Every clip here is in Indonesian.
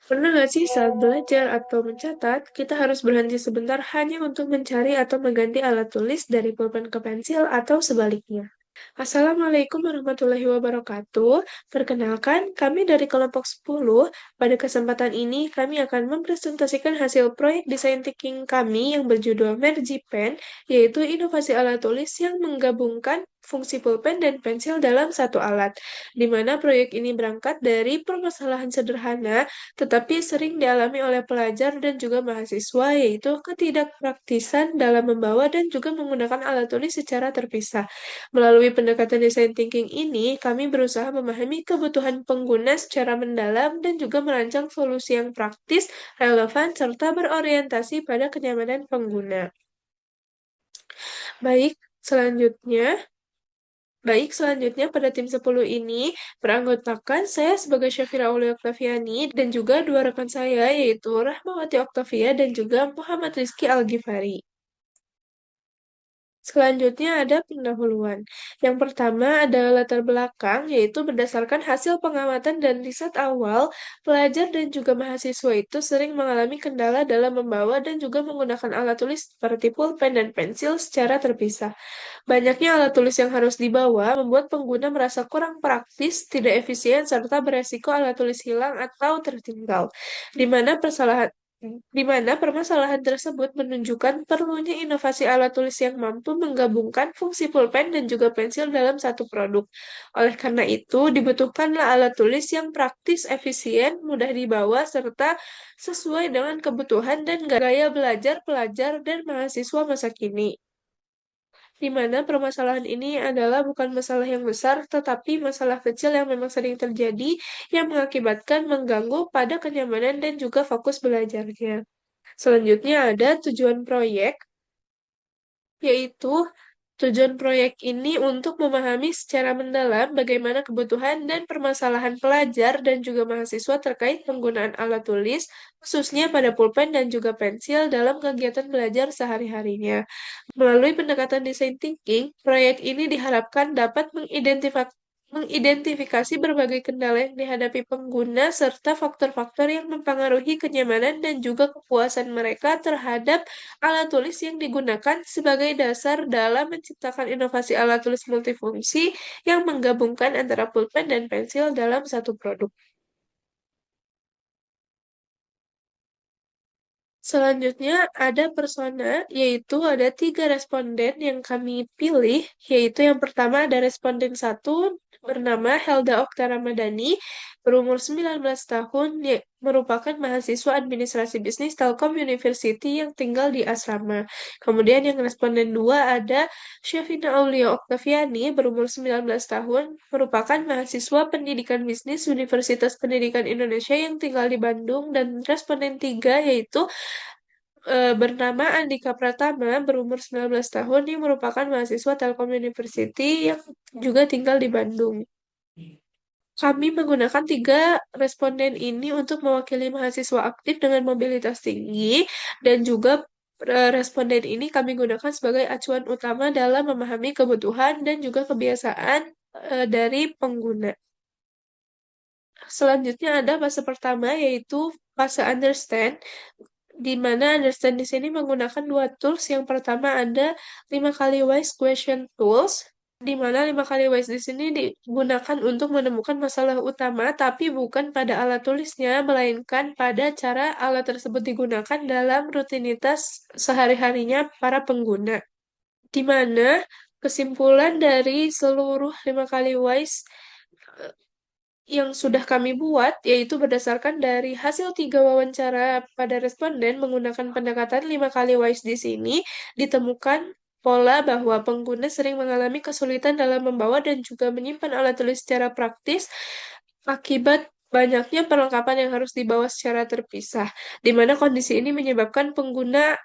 Pernah nggak sih saat belajar atau mencatat, kita harus berhenti sebentar hanya untuk mencari atau mengganti alat tulis dari pulpen ke pensil atau sebaliknya? Assalamualaikum warahmatullahi wabarakatuh. Perkenalkan, kami dari kelompok 10. Pada kesempatan ini, kami akan mempresentasikan hasil proyek desain thinking kami yang berjudul MergePen, yaitu inovasi alat tulis yang menggabungkan fungsi pulpen dan pensil dalam satu alat, di mana proyek ini berangkat dari permasalahan sederhana tetapi sering dialami oleh pelajar dan juga mahasiswa, yaitu ketidakpraktisan dalam membawa dan juga menggunakan alat tulis secara terpisah. Melalui pendekatan design thinking ini, kami berusaha memahami kebutuhan pengguna secara mendalam dan juga merancang solusi yang praktis, relevan, serta berorientasi pada kenyamanan pengguna. Baik, selanjutnya selanjutnya pada tim 10 ini beranggotakan saya sebagai Syafira Aulia Oktaviani dan juga dua rekan saya yaitu Rahmawati Oktavia dan juga Muhammad Rizky Al-Ghifari. Selanjutnya ada pendahuluan. Yang pertama adalah latar belakang, yaitu berdasarkan hasil pengamatan dan riset awal, pelajar dan juga mahasiswa itu sering mengalami kendala dalam membawa dan juga menggunakan alat tulis seperti pulpen dan pensil secara terpisah. Banyaknya alat tulis yang harus dibawa membuat pengguna merasa kurang praktis, tidak efisien, serta beresiko alat tulis hilang atau tertinggal. Di mana permasalahan tersebut menunjukkan perlunya inovasi alat tulis yang mampu menggabungkan fungsi pulpen dan juga pensil dalam satu produk. Oleh karena itu, dibutuhkanlah alat tulis yang praktis, efisien, mudah dibawa, serta sesuai dengan kebutuhan dan gaya belajar pelajar dan mahasiswa masa kini, di mana permasalahan ini adalah bukan masalah yang besar, tetapi masalah kecil yang memang sering terjadi yang mengakibatkan mengganggu pada kenyamanan dan juga fokus belajarnya. Selanjutnya ada tujuan proyek, yaitu tujuan proyek ini untuk memahami secara mendalam bagaimana kebutuhan dan permasalahan pelajar dan juga mahasiswa terkait penggunaan alat tulis, khususnya pada pulpen dan juga pensil dalam kegiatan belajar sehari-harinya. Melalui pendekatan design thinking, proyek ini diharapkan dapat mengidentifikasi berbagai kendala yang dihadapi pengguna serta faktor-faktor yang mempengaruhi kenyamanan dan juga kepuasan mereka terhadap alat tulis yang digunakan sebagai dasar dalam menciptakan inovasi alat tulis multifungsi yang menggabungkan antara pulpen dan pensil dalam satu produk. Selanjutnya ada persona, yaitu ada 3 responden yang kami pilih, yaitu yang pertama ada responden 1 bernama Helda Okta Ramadhani, berumur 19 tahun, merupakan mahasiswa administrasi bisnis Telkom University yang tinggal di asrama. Kemudian yang responden 2 ada Syafina Aulia Oktaviani, berumur 19 tahun, merupakan mahasiswa pendidikan bisnis Universitas Pendidikan Indonesia yang tinggal di Bandung, dan responden 3 yaitu bernama Andika Pratama, berumur 19 tahun, yang merupakan mahasiswa Telkom University yang juga tinggal di Bandung. Kami menggunakan 3 responden ini untuk mewakili mahasiswa aktif dengan mobilitas tinggi, dan juga responden ini kami gunakan sebagai acuan utama dalam memahami kebutuhan dan juga kebiasaan dari pengguna. Selanjutnya ada fase pertama, yaitu fase understand, di mana understand di sini menggunakan 2 tools. Yang pertama ada 5 kali wise question tools, di mana 5 kali wise di sini digunakan untuk menemukan masalah utama, tapi bukan pada alat tulisnya, melainkan pada cara alat tersebut digunakan dalam rutinitas sehari-harinya para pengguna. Di mana kesimpulan dari seluruh 5 kali wise yang sudah kami buat, yaitu berdasarkan dari hasil 3 wawancara pada responden menggunakan pendekatan 5 kali WISE di sini, ditemukan pola bahwa pengguna sering mengalami kesulitan dalam membawa dan juga menyimpan alat tulis secara praktis akibat banyaknya perlengkapan yang harus dibawa secara terpisah, di mana kondisi ini menyebabkan pengguna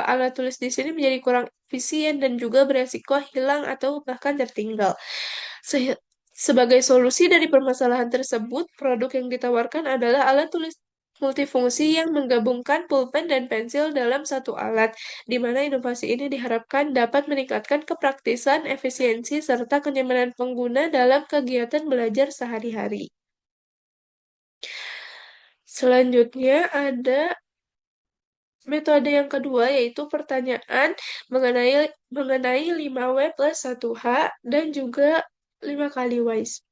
alat tulis di sini menjadi kurang efisien dan juga beresiko hilang atau bahkan tertinggal. Sebagai solusi dari permasalahan tersebut, produk yang ditawarkan adalah alat tulis multifungsi yang menggabungkan pulpen dan pensil dalam satu alat, di mana inovasi ini diharapkan dapat meningkatkan kepraktisan, efisiensi, serta kenyamanan pengguna dalam kegiatan belajar sehari-hari. Selanjutnya ada metode yang kedua yaitu pertanyaan mengenai mengenai 5W plus 1H dan juga 5 kali WISE.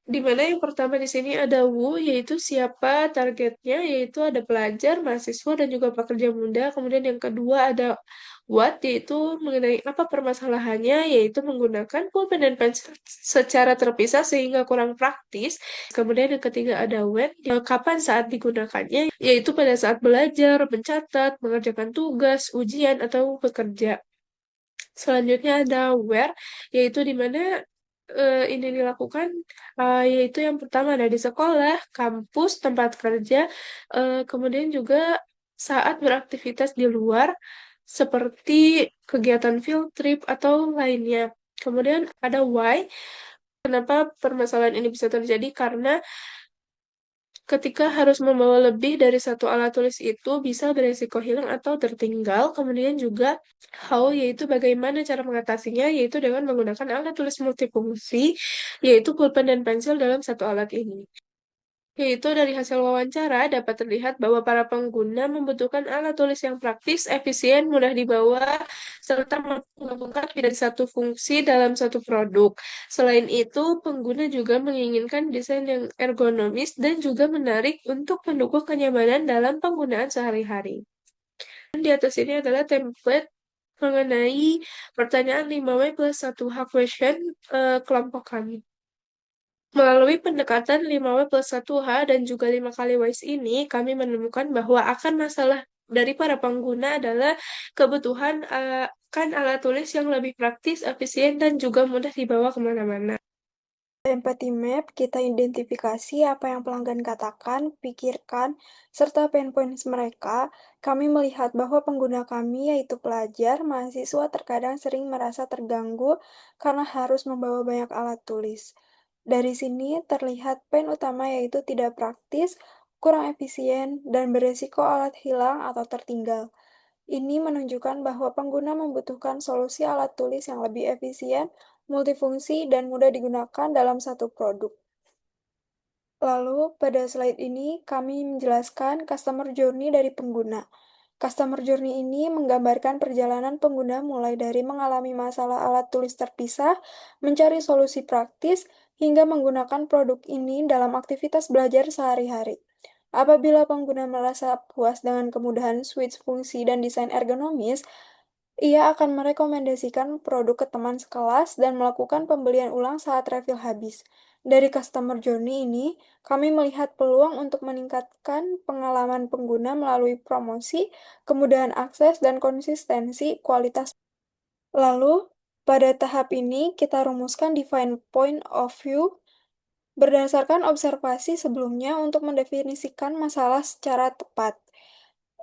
Di mana yang pertama di sini ada Wu, yaitu siapa targetnya, yaitu ada pelajar, mahasiswa, dan juga pekerja muda. Kemudian yang kedua ada What, yaitu mengenai apa permasalahannya, yaitu menggunakan pulpen dan pensil secara terpisah sehingga kurang praktis. Kemudian yang ketiga ada When, kapan saat digunakannya, yaitu pada saat belajar, mencatat, mengerjakan tugas, ujian, atau bekerja. Selanjutnya ada where, yaitu di mana ini dilakukan, yaitu yang pertama ada di sekolah, kampus, tempat kerja, kemudian juga saat beraktivitas di luar, seperti kegiatan field trip atau lainnya. Kemudian ada why, kenapa permasalahan ini bisa terjadi, karena ketika harus membawa lebih dari satu alat tulis itu bisa beresiko hilang atau tertinggal. Kemudian juga how, yaitu bagaimana cara mengatasinya, yaitu dengan menggunakan alat tulis multifungsi, yaitu pulpen dan pensil dalam satu alat ini. Yaitu dari hasil wawancara dapat terlihat bahwa para pengguna membutuhkan alat tulis yang praktis, efisien, mudah dibawa, serta menggabungkan lebih dari satu fungsi dalam satu produk. Selain itu, pengguna juga menginginkan desain yang ergonomis dan juga menarik untuk mendukung kenyamanan dalam penggunaan sehari-hari. Dan di atas ini adalah template mengenai pertanyaan 5W plus 1H question kelompok kami. Melalui pendekatan 5W plus 1H dan juga 5 kali WISE ini, kami menemukan bahwa akan masalah dari para pengguna adalah kebutuhan akan alat tulis yang lebih praktis, efisien, dan juga mudah dibawa kemana-mana. Empathy Map, kita identifikasi apa yang pelanggan katakan, pikirkan, serta pain points mereka. Kami melihat bahwa pengguna kami, yaitu pelajar, mahasiswa, terkadang sering merasa terganggu karena harus membawa banyak alat tulis. Dari sini terlihat pain utama yaitu tidak praktis, kurang efisien, dan beresiko alat hilang atau tertinggal. Ini menunjukkan bahwa pengguna membutuhkan solusi alat tulis yang lebih efisien, multifungsi, dan mudah digunakan dalam satu produk. Lalu, pada slide ini, kami menjelaskan customer journey dari pengguna. Customer journey ini menggambarkan perjalanan pengguna mulai dari mengalami masalah alat tulis terpisah, mencari solusi praktis, hingga menggunakan produk ini dalam aktivitas belajar sehari-hari. Apabila pengguna merasa puas dengan kemudahan switch fungsi dan desain ergonomis, ia akan merekomendasikan produk ke teman sekelas dan melakukan pembelian ulang saat refill habis. Dari customer journey ini, kami melihat peluang untuk meningkatkan pengalaman pengguna melalui promosi, kemudahan akses, dan konsistensi kualitas. Lalu, pada tahap ini, kita rumuskan define point of view berdasarkan observasi sebelumnya untuk mendefinisikan masalah secara tepat.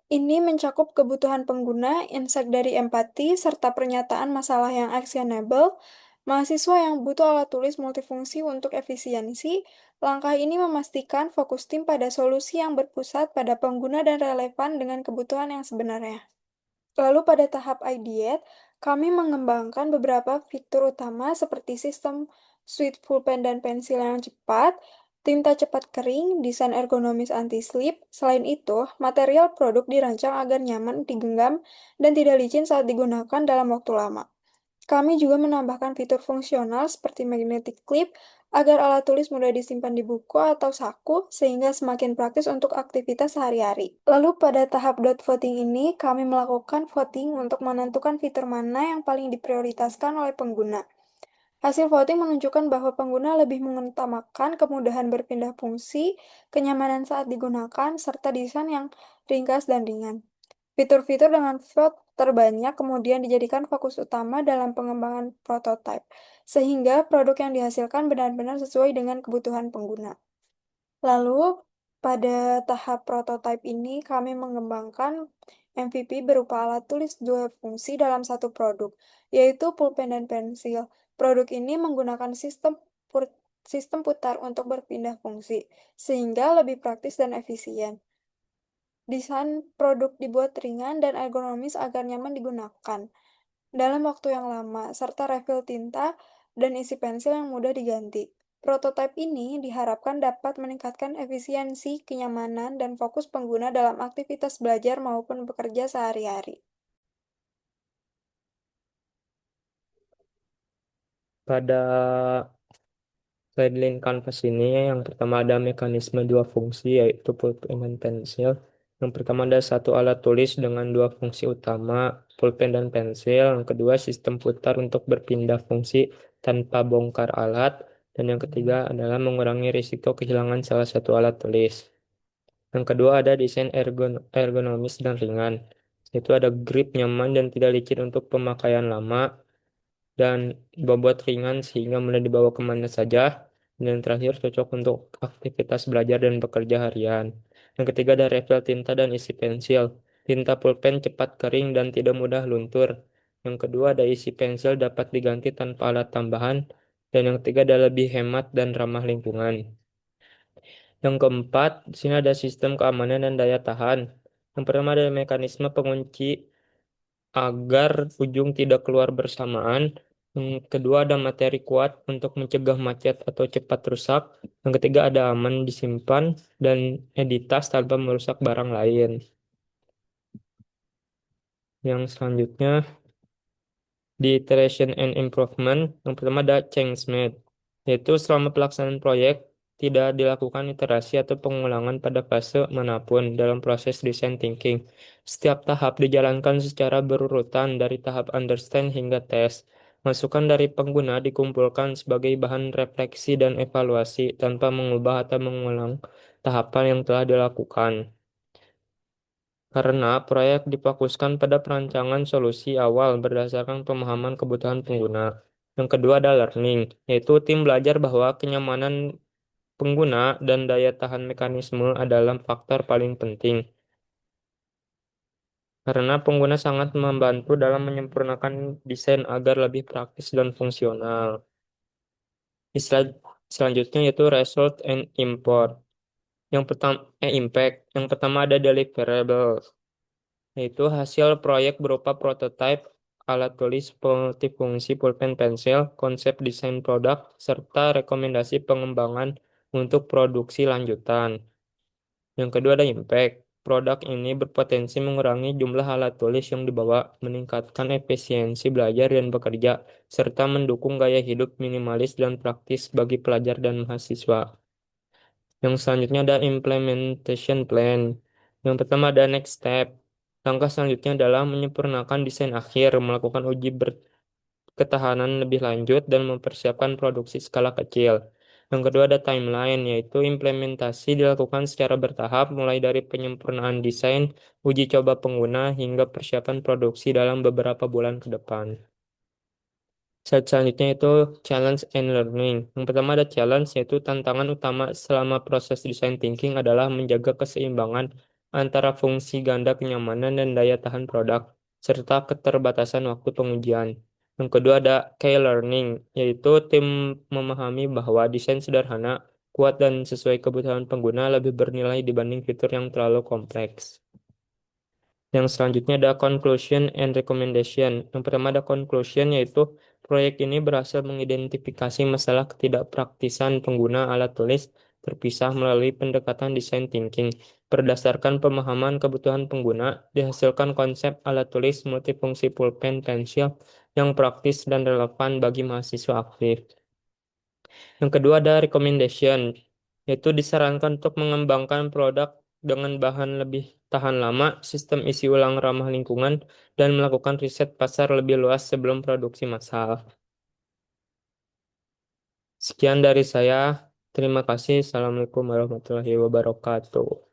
Ini mencakup kebutuhan pengguna, insight dari empati, serta pernyataan masalah yang actionable. Mahasiswa yang butuh alat tulis multifungsi untuk efisiensi, langkah ini memastikan fokus tim pada solusi yang berpusat pada pengguna dan relevan dengan kebutuhan yang sebenarnya. Lalu pada tahap ideate, kami mengembangkan beberapa fitur utama seperti sistem suite pulpen dan pensil yang cepat, tinta cepat kering, desain ergonomis anti-slip. Selain itu, material produk dirancang agar nyaman digenggam dan tidak licin saat digunakan dalam waktu lama. Kami juga menambahkan fitur fungsional seperti magnetic clip agar alat tulis mudah disimpan di buku atau saku sehingga semakin praktis untuk aktivitas sehari-hari. Lalu pada tahap dot voting ini, kami melakukan voting untuk menentukan fitur mana yang paling diprioritaskan oleh pengguna. Hasil voting menunjukkan bahwa pengguna lebih mengutamakan kemudahan berpindah fungsi, kenyamanan saat digunakan, serta desain yang ringkas dan ringan. Fitur-fitur dengan vote terbanyak kemudian dijadikan fokus utama dalam pengembangan prototipe, sehingga produk yang dihasilkan benar-benar sesuai dengan kebutuhan pengguna. Lalu, pada tahap prototipe ini, kami mengembangkan MVP berupa alat tulis dua fungsi dalam satu produk, yaitu pulpen dan pensil. Produk ini menggunakan sistem putar untuk berpindah fungsi, sehingga lebih praktis dan efisien. Desain produk dibuat ringan dan ergonomis agar nyaman digunakan dalam waktu yang lama, serta refill tinta dan isi pensil yang mudah diganti. Prototipe ini diharapkan dapat meningkatkan efisiensi, kenyamanan, dan fokus pengguna dalam aktivitas belajar maupun bekerja sehari-hari. Pada guideline Canvas ini yang pertama ada mekanisme dua fungsi yaitu pulpen dan pensil. Yang pertama ada satu alat tulis dengan dua fungsi utama, pulpen dan pensil. Yang kedua sistem putar untuk berpindah fungsi tanpa bongkar alat. Dan yang ketiga adalah mengurangi risiko kehilangan salah satu alat tulis. Yang kedua ada desain ergonomis dan ringan. Itu ada grip nyaman dan tidak licin untuk pemakaian lama dan bobot ringan sehingga mudah dibawa kemana saja. Dan yang terakhir cocok untuk aktivitas belajar dan bekerja harian. Yang ketiga ada refill tinta dan isi pensil. Tinta pulpen cepat kering dan tidak mudah luntur. Yang kedua ada isi pensil dapat diganti tanpa alat tambahan. Dan yang ketiga ada lebih hemat dan ramah lingkungan. Yang keempat, di sini ada sistem keamanan dan daya tahan. Yang pertama ada mekanisme pengunci agar ujung tidak keluar bersamaan. Yang kedua ada materi kuat untuk mencegah macet atau cepat rusak. Yang ketiga ada aman disimpan dan editas tanpa merusak barang lain. Yang selanjutnya di iteration and improvement, yang pertama ada change made, yaitu selama pelaksanaan proyek tidak dilakukan iterasi atau pengulangan pada fase manapun dalam proses design thinking. Setiap tahap dijalankan secara berurutan dari tahap understand hingga test. Masukan dari pengguna dikumpulkan sebagai bahan refleksi dan evaluasi tanpa mengubah atau mengulang tahapan yang telah dilakukan. Karena proyek difokuskan pada perancangan solusi awal berdasarkan pemahaman kebutuhan pengguna. Yang kedua ada learning, yaitu tim belajar bahwa kenyamanan pengguna dan daya tahan mekanisme adalah faktor paling penting. Karena pengguna sangat membantu dalam menyempurnakan desain agar lebih praktis dan fungsional. Istilah selanjutnya yaitu result and import. Yang pertama, impact. Yang pertama ada deliverables, yaitu hasil proyek berupa prototipe, alat tulis multifungsi pulpen pensil, konsep desain produk, serta rekomendasi pengembangan untuk produksi lanjutan. Yang kedua ada impact. Produk ini berpotensi mengurangi jumlah alat tulis yang dibawa, meningkatkan efisiensi belajar dan bekerja, serta mendukung gaya hidup minimalis dan praktis bagi pelajar dan mahasiswa. Yang selanjutnya ada implementation plan. Yang pertama ada next step. Langkah selanjutnya adalah menyempurnakan desain akhir, melakukan uji ketahanan lebih lanjut, dan mempersiapkan produksi skala kecil. Yang kedua ada timeline, yaitu implementasi dilakukan secara bertahap, mulai dari penyempurnaan desain, uji coba pengguna, hingga persiapan produksi dalam beberapa bulan ke depan. Selanjutnya itu challenge and learning. Yang pertama ada challenge, yaitu tantangan utama selama proses design thinking adalah menjaga keseimbangan antara fungsi ganda kenyamanan dan daya tahan produk, serta keterbatasan waktu pengujian. Yang kedua ada key learning, yaitu tim memahami bahwa desain sederhana, kuat, dan sesuai kebutuhan pengguna lebih bernilai dibanding fitur yang terlalu kompleks. Yang selanjutnya ada conclusion and recommendation. Yang pertama ada conclusion, yaitu proyek ini berhasil mengidentifikasi masalah ketidakpraktisan pengguna alat tulis terpisah melalui pendekatan design thinking. Berdasarkan pemahaman kebutuhan pengguna, dihasilkan konsep alat tulis multifungsi pulpen pensil yang praktis dan relevan bagi mahasiswa aktif. Yang kedua ada recommendation, yaitu disarankan untuk mengembangkan produk dengan bahan lebih tahan lama, sistem isi ulang ramah lingkungan, dan melakukan riset pasar lebih luas sebelum produksi massal. Sekian dari saya. Terima kasih. Assalamualaikum warahmatullahi wabarakatuh.